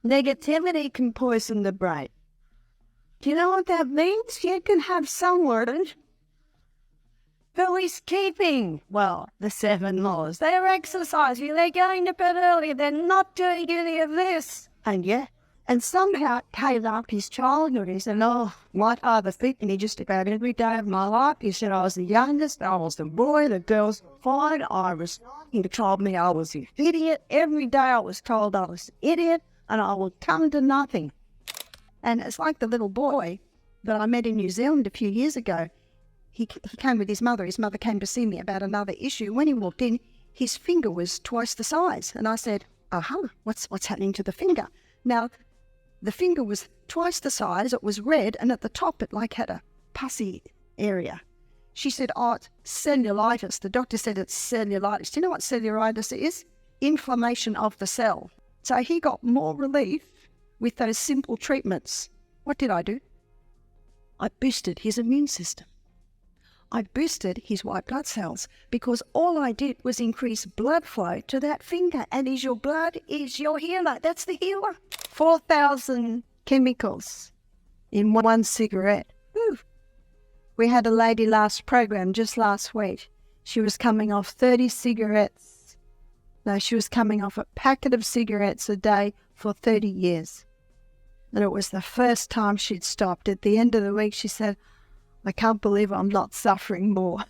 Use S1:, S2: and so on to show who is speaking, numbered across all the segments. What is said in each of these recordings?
S1: Negativity can poison the brain. Do you know what that means? You can have someone who is keeping, well, the 7 laws. They're exercising, they're going to bed early, they're not doing any of this. And somehow it came up his childhood. He said, oh, my father beat me just about every day of my life. He said, I was the youngest, I was the boy, the girls were fine, he told me I was an idiot. Every day I was told I was an idiot and I would come to nothing. And it's like the little boy that I met in New Zealand a few years ago. He came with his mother. His mother came to see me about another issue. When he walked in, his finger was twice the size. And I said, what's happening to the finger? Now, the finger was twice the size, it was red, and at the top it had a pussy area. She said, oh, it's cellulitis. The doctor said it's cellulitis. Do you know what cellulitis is? Inflammation of the cell. So he got more relief with those simple treatments. What did I do? I boosted his immune system. I boosted his white blood cells because all I did was increase blood flow to that finger. And your blood is your healer. That's the healer. 4,000 chemicals in one cigarette. Whew. We had a lady last program, just last week. She was coming off 30 cigarettes. No, she was coming off a packet of cigarettes a day for 30 years. And it was the first time she'd stopped. At the end of the week, she said, I can't believe I'm not suffering more.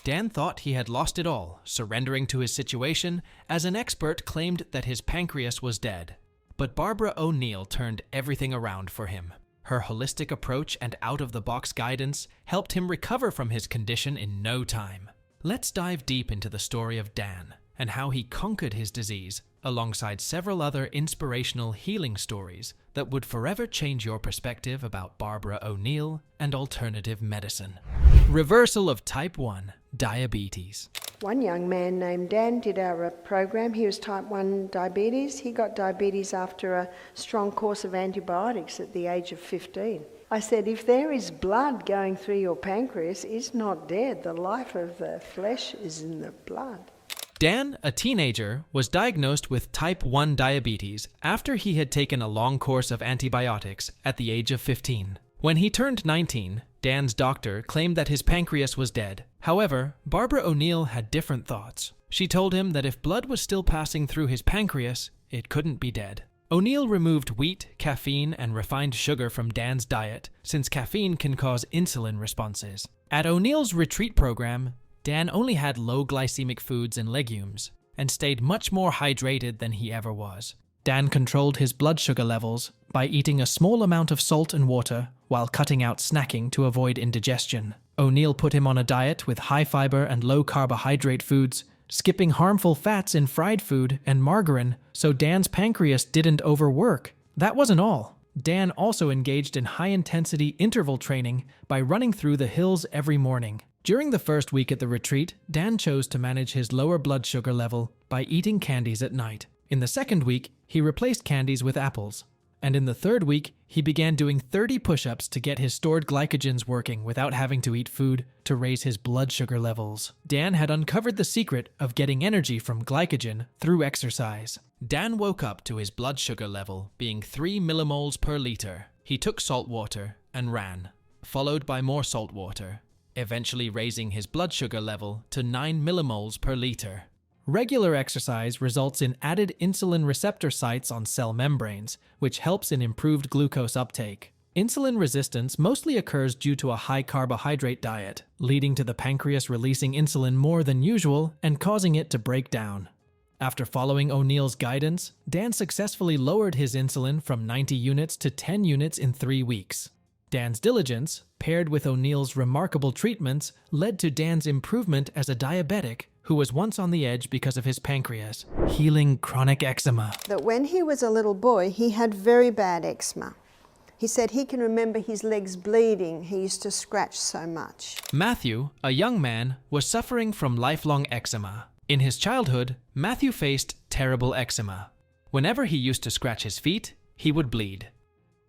S2: Dan thought he had lost it all, surrendering to his situation, as an expert claimed that his pancreas was dead. But Barbara O'Neill turned everything around for him. Her holistic approach and out-of-the-box guidance helped him recover from his condition in no time. Let's dive deep into the story of Dan and how he conquered his disease, alongside several other inspirational healing stories that would forever change your perspective about Barbara O'Neill and alternative medicine. Reversal of type 1 diabetes.
S3: One young man named Dan did our program. He was type 1 diabetes. He got diabetes after a strong course of antibiotics at the age of 15. I said, if there is blood going through your pancreas, it's not dead. The life of the flesh is in the blood.
S2: Dan, a teenager, was diagnosed with type 1 diabetes after he had taken a long course of antibiotics at the age of 15. When he turned 19, Dan's doctor claimed that his pancreas was dead. However, Barbara O'Neill had different thoughts. She told him that if blood was still passing through his pancreas, it couldn't be dead. O'Neill removed wheat, caffeine, and refined sugar from Dan's diet, since caffeine can cause insulin responses. At O'Neill's retreat program, Dan only had low glycemic foods and legumes, and stayed much more hydrated than he ever was. Dan controlled his blood sugar levels by eating a small amount of salt and water while cutting out snacking to avoid indigestion. O'Neill put him on a diet with high fiber and low carbohydrate foods, skipping harmful fats in fried food and margarine so Dan's pancreas didn't overwork. That wasn't all. Dan also engaged in high-intensity interval training by running through the hills every morning. During the first week at the retreat, Dan chose to manage his lower blood sugar level by eating candies at night. In the second week, he replaced candies with apples. And in the third week, he began doing 30 push-ups to get his stored glycogens working without having to eat food to raise his blood sugar levels. Dan had uncovered the secret of getting energy from glycogen through exercise. Dan woke up to his blood sugar level being 3 millimoles per liter. He took salt water and ran, followed by more salt water, eventually raising his blood sugar level to 9 millimoles per liter. Regular exercise results in added insulin receptor sites on cell membranes, which helps in improved glucose uptake. Insulin resistance mostly occurs due to a high carbohydrate diet, leading to the pancreas releasing insulin more than usual and causing it to break down. After following O'Neill's guidance, Dan successfully lowered his insulin from 90 units to 10 units in 3 weeks. Dan's diligence, paired with O'Neill's remarkable treatments, led to Dan's improvement as a diabetic who was once on the edge because of his pancreas, healing chronic eczema.
S3: That when he was a little boy, he had very bad eczema. He said he can remember his legs bleeding. He used to scratch so much.
S2: Matthew, a young man, was suffering from lifelong eczema. In his childhood, Matthew faced terrible eczema. Whenever he used to scratch his feet, he would bleed.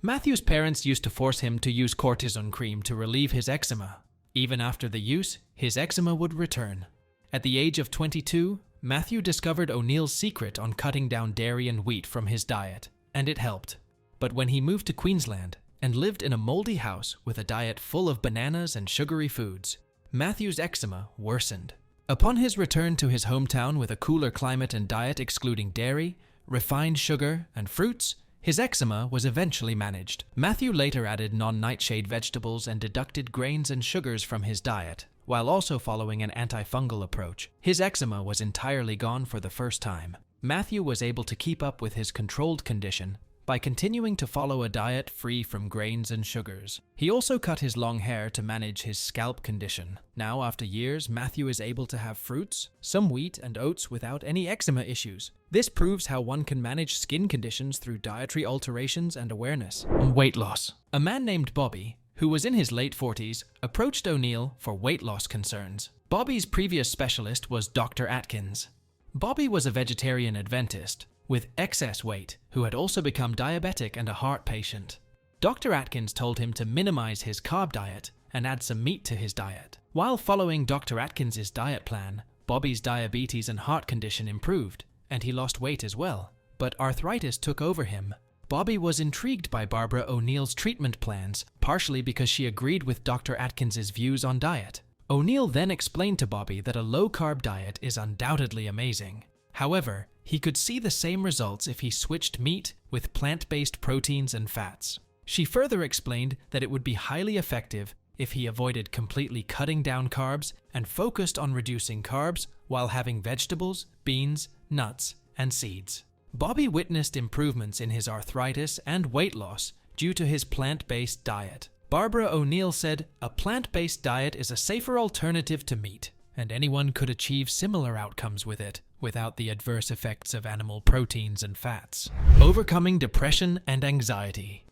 S2: Matthew's parents used to force him to use cortisone cream to relieve his eczema. Even after the use, his eczema would return. At the age of 22, Matthew discovered O'Neill's secret on cutting down dairy and wheat from his diet, and it helped. But when he moved to Queensland and lived in a moldy house with a diet full of bananas and sugary foods, Matthew's eczema worsened. Upon his return to his hometown with a cooler climate and diet excluding dairy, refined sugar, and fruits, his eczema was eventually managed. Matthew later added non-nightshade vegetables and deducted grains and sugars from his diet, while also following an anti-fungal approach. His eczema was entirely gone for the first time. Matthew was able to keep up with his controlled condition by continuing to follow a diet free from grains and sugars. He also cut his long hair to manage his scalp condition. Now, after years, Matthew is able to have fruits, some wheat and oats without any eczema issues. This proves how one can manage skin conditions through dietary alterations and awareness. Weight loss. A man named Bobby, who was in his late 40s, approached O'Neill for weight loss concerns. Bobby's previous specialist was Dr. Atkins. Bobby was a vegetarian Adventist with excess weight who had also become diabetic and a heart patient. Dr. Atkins told him to minimize his carb diet and add some meat to his diet. While following Dr. Atkins' diet plan, Bobby's diabetes and heart condition improved, and he lost weight as well. But arthritis took over him. Bobby was intrigued by Barbara O'Neill's treatment plans, partially because she agreed with Dr. Atkins' views on diet. O'Neill then explained to Bobby that a low-carb diet is undoubtedly amazing. However, he could see the same results if he switched meat with plant-based proteins and fats. She further explained that it would be highly effective if he avoided completely cutting down carbs and focused on reducing carbs while having vegetables, beans, nuts, and seeds. Bobby witnessed improvements in his arthritis and weight loss due to his plant-based diet. Barbara O'Neill said, "A plant-based diet is a safer alternative to meat, and anyone could achieve similar outcomes with it without the adverse effects of animal proteins and fats." Overcoming depression and anxiety.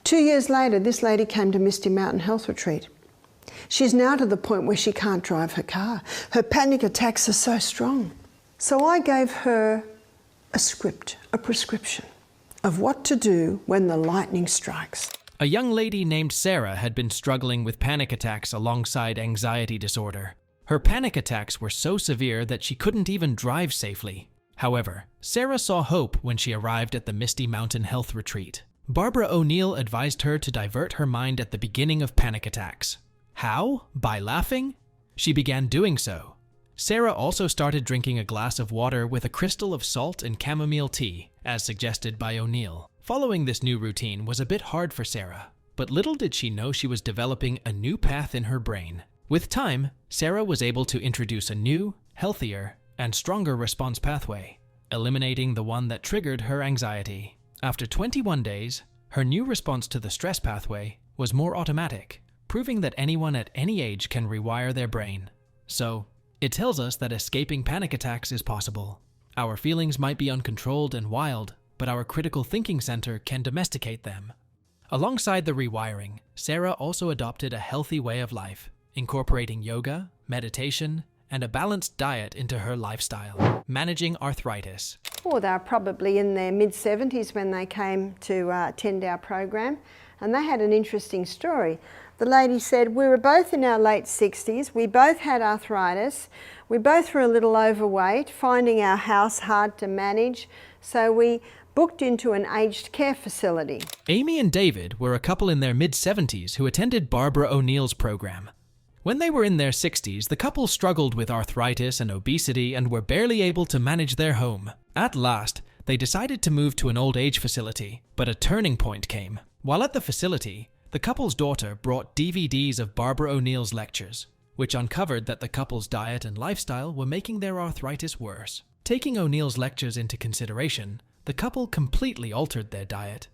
S3: 2 years later, this lady came to Misty Mountain Health Retreat. She's now to the point where she can't drive her car. Her panic attacks are so strong. So I gave her a script, a prescription of what to do when the lightning strikes.
S2: A young lady named Sarah had been struggling with panic attacks alongside anxiety disorder. Her panic attacks were so severe that she couldn't even drive safely. However, Sarah saw hope when she arrived at the Misty Mountain Health Retreat. Barbara O'Neill advised her to divert her mind at the beginning of panic attacks. How? By laughing? She began doing so. Sarah also started drinking a glass of water with a crystal of salt and chamomile tea, as suggested by O'Neill. Following this new routine was a bit hard for Sarah, but little did she know she was developing a new path in her brain. With time, Sarah was able to introduce a new, healthier, and stronger response pathway, eliminating the one that triggered her anxiety. After 21 days, her new response to the stress pathway was more automatic, proving that anyone at any age can rewire their brain. So, it tells us that escaping panic attacks is possible. Our feelings might be uncontrolled and wild, but our critical thinking center can domesticate them. Alongside the rewiring, Sarah also adopted a healthy way of life, incorporating yoga, meditation, and a balanced diet into her lifestyle. Managing arthritis.
S3: Oh, they were probably in their mid-70s when they came to attend our program, and they had an interesting story. The lady said, "We were both in our late 60s, we both had arthritis, we both were a little overweight, finding our house hard to manage, so we booked into an aged care facility."
S2: Amy and David were a couple in their mid-70s who attended Barbara O'Neill's program. When they were in their 60s, the couple struggled with arthritis and obesity and were barely able to manage their home. At last, they decided to move to an old age facility, but a turning point came. While at the facility, the couple's daughter brought DVDs of Barbara O'Neill's lectures, which uncovered that the couple's diet and lifestyle were making their arthritis worse. Taking O'Neill's lectures into consideration, the couple completely altered their diet.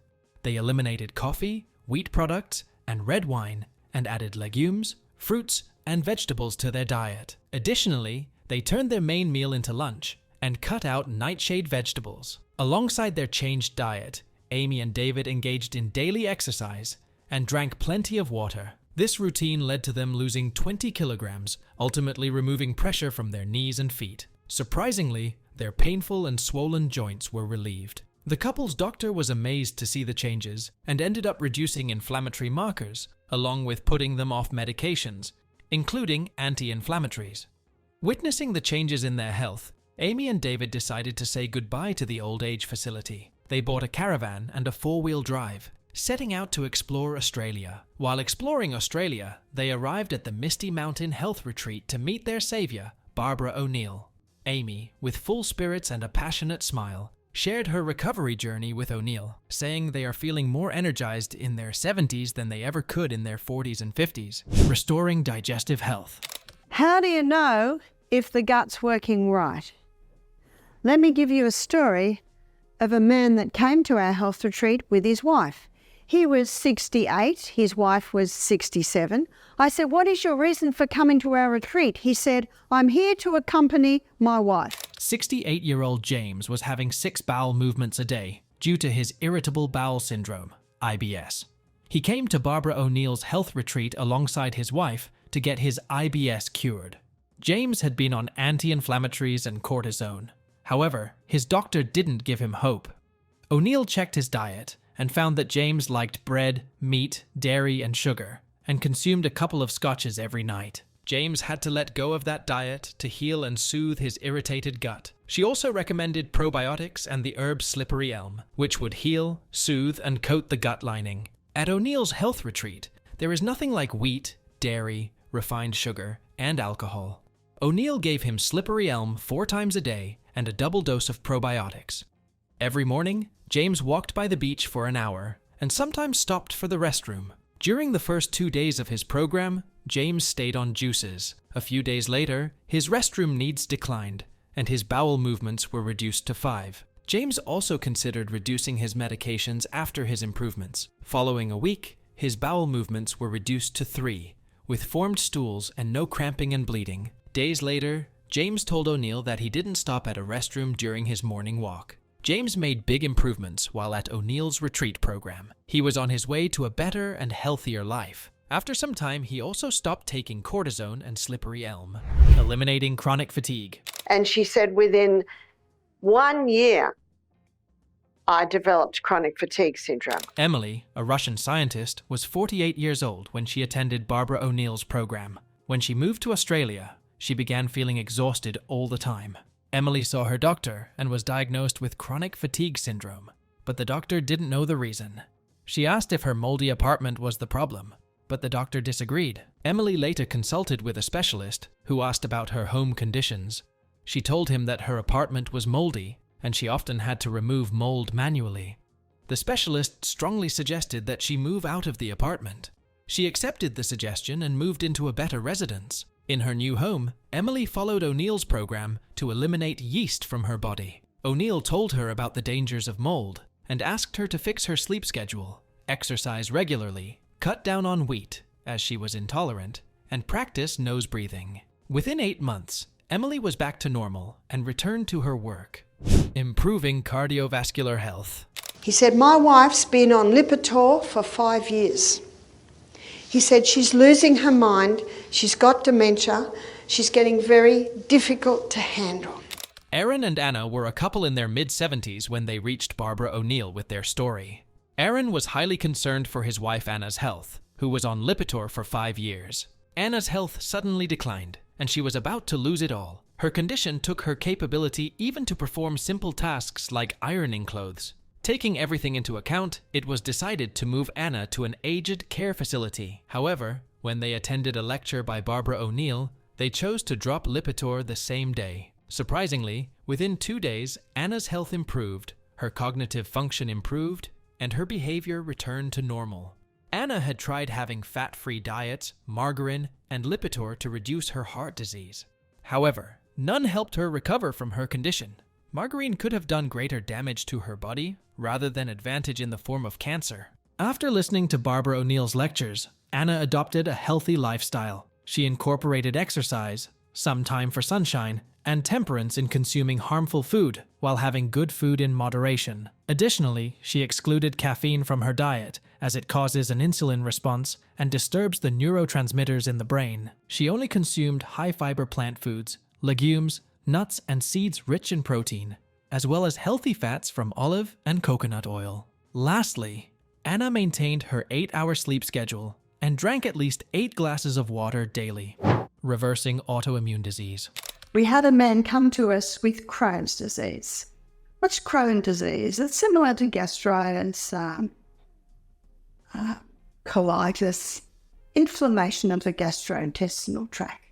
S2: They eliminated coffee, wheat products, and red wine, and added legumes, fruits, and vegetables to their diet. Additionally, they turned their main meal into lunch and cut out nightshade vegetables. Alongside their changed diet, Amy and David engaged in daily exercise and drank plenty of water. This routine led to them losing 20 kilograms, ultimately removing pressure from their knees and feet. Surprisingly, their painful and swollen joints were relieved. The couple's doctor was amazed to see the changes and ended up reducing inflammatory markers, along with putting them off medications, including anti-inflammatories. Witnessing the changes in their health, Amy and David decided to say goodbye to the old age facility. they bought a caravan and a four-wheel drive, setting out to explore Australia. While exploring Australia, they arrived at the Misty Mountain Health Retreat to meet their saviour, Barbara O'Neill. Amy, with full spirits and a passionate smile, shared her recovery journey with O'Neill, saying they are feeling more energized in their 70s than they ever could in their 40s and 50s, restoring digestive health.
S1: How do you know if the gut's working right? Let me give you a story of a man that came to our health retreat with his wife. He was 68, his wife was 67. I said, "What is your reason for coming to our retreat?" He said, "I'm here to accompany my wife."
S2: 68-year-old James was having 6 bowel movements a day due to his irritable bowel syndrome, IBS. He came to Barbara O'Neill's health retreat alongside his wife to get his IBS cured. James had been on anti-inflammatories and cortisone. However, his doctor didn't give him hope. O'Neill checked his diet and found that James liked bread, meat, dairy, and sugar, and consumed a couple of scotches every night. James had to let go of that diet to heal and soothe his irritated gut. She also recommended probiotics and the herb slippery elm, which would heal, soothe, and coat the gut lining. At O'Neill's health retreat, there is nothing like wheat, dairy, refined sugar, and alcohol. O'Neill gave him slippery elm 4 times a day and a double dose of probiotics. Every morning, James walked by the beach for an hour and sometimes stopped for the restroom. During the first 2 days of his program, James stayed on juices. A few days later, his restroom needs declined and his bowel movements were reduced to 5. James also considered reducing his medications after his improvements. Following a week, his bowel movements were reduced to 3, with formed stools and no cramping and bleeding. Days later, James told O'Neill that he didn't stop at a restroom during his morning walk. James made big improvements while at O'Neill's retreat program. He was on his way to a better and healthier life. After some time, he also stopped taking cortisone and slippery elm, eliminating chronic fatigue.
S3: And she said within 1 year, I developed chronic fatigue syndrome.
S2: Emily, a Russian scientist, was 48 years old when she attended Barbara O'Neill's program. When she moved to Australia, she began feeling exhausted all the time. Emily saw her doctor and was diagnosed with chronic fatigue syndrome, but the doctor didn't know the reason. She asked if her moldy apartment was the problem, but the doctor disagreed. Emily later consulted with a specialist who asked about her home conditions. She told him that her apartment was moldy and she often had to remove mold manually. The specialist strongly suggested that she move out of the apartment. She accepted the suggestion and moved into a better residence. In her new home, Emily followed O'Neill's program to eliminate yeast from her body. O'Neill told her about the dangers of mold and asked her to fix her sleep schedule, exercise regularly, cut down on wheat, as she was intolerant, and practice nose breathing. Within 8 months, Emily was back to normal and returned to her work, improving cardiovascular health.
S3: He said, my wife's been on Lipitor for 5 years. He said she's losing her mind, she's got dementia, she's getting very difficult to handle.
S2: Aaron and Anna were a couple in their mid-70s when they reached Barbara O'Neill with their story. Aaron was highly concerned for his wife Anna's health, who was on Lipitor for 5 years. Anna's health suddenly declined, and she was about to lose it all. Her condition took her capability even to perform simple tasks like ironing clothes. Taking everything into account, it was decided to move Anna to an aged care facility. However, when they attended a lecture by Barbara O'Neill, they chose to drop Lipitor the same day. Surprisingly, within 2 days, Anna's health improved, her cognitive function improved, and her behavior returned to normal. Anna had tried having fat-free diets, margarine, and Lipitor to reduce her heart disease. However, none helped her recover from her condition. Margarine could have done greater damage to her body, rather than advantage in the form of cancer. After listening to Barbara O'Neill's lectures, Anna adopted a healthy lifestyle. She incorporated exercise, some time for sunshine, and temperance in consuming harmful food, while having good food in moderation. Additionally, she excluded caffeine from her diet, as it causes an insulin response and disturbs the neurotransmitters in the brain. She only consumed high-fiber plant foods, legumes, nuts, and seeds rich in protein, as well as healthy fats from olive and coconut oil. Lastly, Anna maintained her 8-hour sleep schedule and drank at least 8 glasses of water daily, reversing autoimmune disease.
S1: We had a man come to us with Crohn's disease. What's Crohn's disease? It's similar to gastritis, colitis, inflammation of the gastrointestinal tract.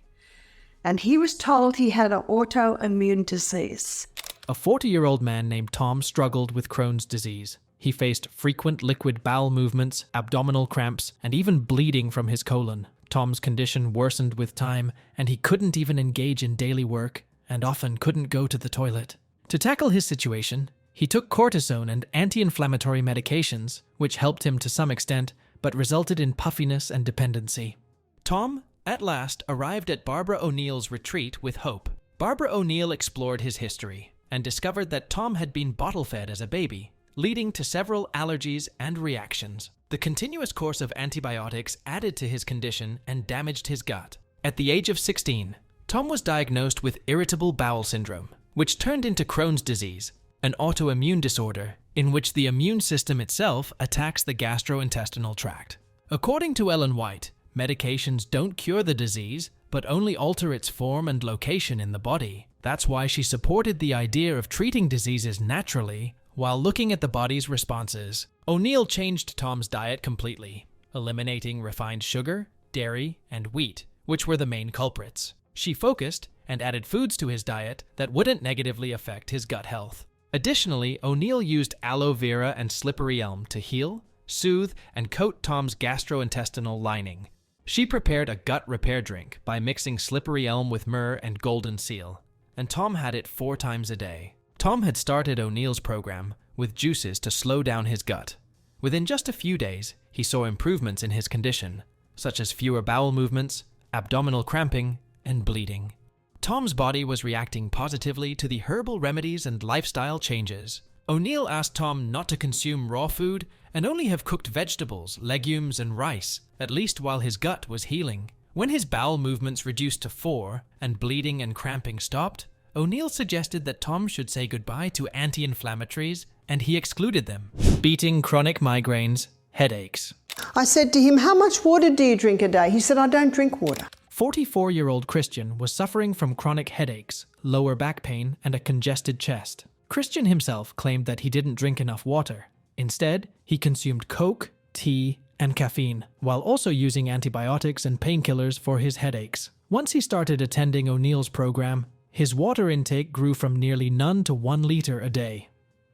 S1: And he was told he had an autoimmune disease.
S2: A 40-year-old man named Tom struggled with Crohn's disease. He faced frequent liquid bowel movements, abdominal cramps, and even bleeding from his colon. Tom's condition worsened with time, and he couldn't even engage in daily work, and often couldn't go to the toilet. To tackle his situation, he took cortisone and anti-inflammatory medications, which helped him to some extent, but resulted in puffiness and dependency. Tom, at last, arrived at Barbara O'Neill's retreat with hope. Barbara O'Neill explored his history and discovered that Tom had been bottle-fed as a baby, leading to several allergies and reactions. The continuous course of antibiotics added to his condition and damaged his gut. At the age of 16, Tom was diagnosed with irritable bowel syndrome, which turned into Crohn's disease, an autoimmune disorder in which the immune system itself attacks the gastrointestinal tract. According to Ellen White, medications don't cure the disease, but only alter its form and location in the body. That's why she supported the idea of treating diseases naturally while looking at the body's responses. O'Neill changed Tom's diet completely, eliminating refined sugar, dairy, and wheat, which were the main culprits. She focused and added foods to his diet that wouldn't negatively affect his gut health. Additionally, O'Neill used aloe vera and slippery elm to heal, soothe, and coat Tom's gastrointestinal lining. She prepared a gut repair drink by mixing slippery elm with myrrh and golden seal, and Tom had it 4 times a day. Tom had started O'Neill's program with juices to slow down his gut. Within just a few days, he saw improvements in his condition, such as fewer bowel movements, abdominal cramping, and bleeding. Tom's body was reacting positively to the herbal remedies and lifestyle changes. O'Neill asked Tom not to consume raw food and only have cooked vegetables, legumes, and rice, at least while his gut was healing. When his bowel movements reduced to 4 and bleeding and cramping stopped, O'Neill suggested that Tom should say goodbye to anti-inflammatories, and he excluded them. Beating chronic migraines, headaches.
S3: I said to him, "How much water do you drink a day?" He said, "I don't drink water."
S2: 44-year-old Christian was suffering from chronic headaches, lower back pain, and a congested chest. Christian himself claimed that he didn't drink enough water. Instead, he consumed Coke, tea, and caffeine, while also using antibiotics and painkillers for his headaches. Once he started attending O'Neill's program, his water intake grew from nearly none to 1 liter a day.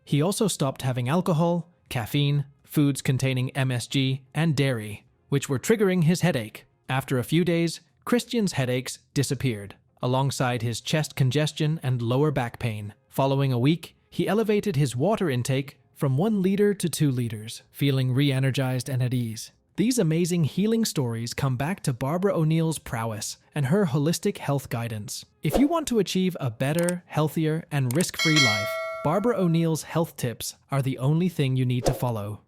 S2: He also stopped having alcohol, caffeine, foods containing MSG, and dairy, which were triggering his headache. After a few days, Christian's headaches disappeared, alongside his chest congestion and lower back pain. Following a week, he elevated his water intake from 1 liter to 2 liters, feeling re-energized and at ease. These amazing healing stories come back to Barbara O'Neill's prowess and her holistic health guidance. If you want to achieve a better, healthier, and risk-free life, Barbara O'Neill's health tips are the only thing you need to follow.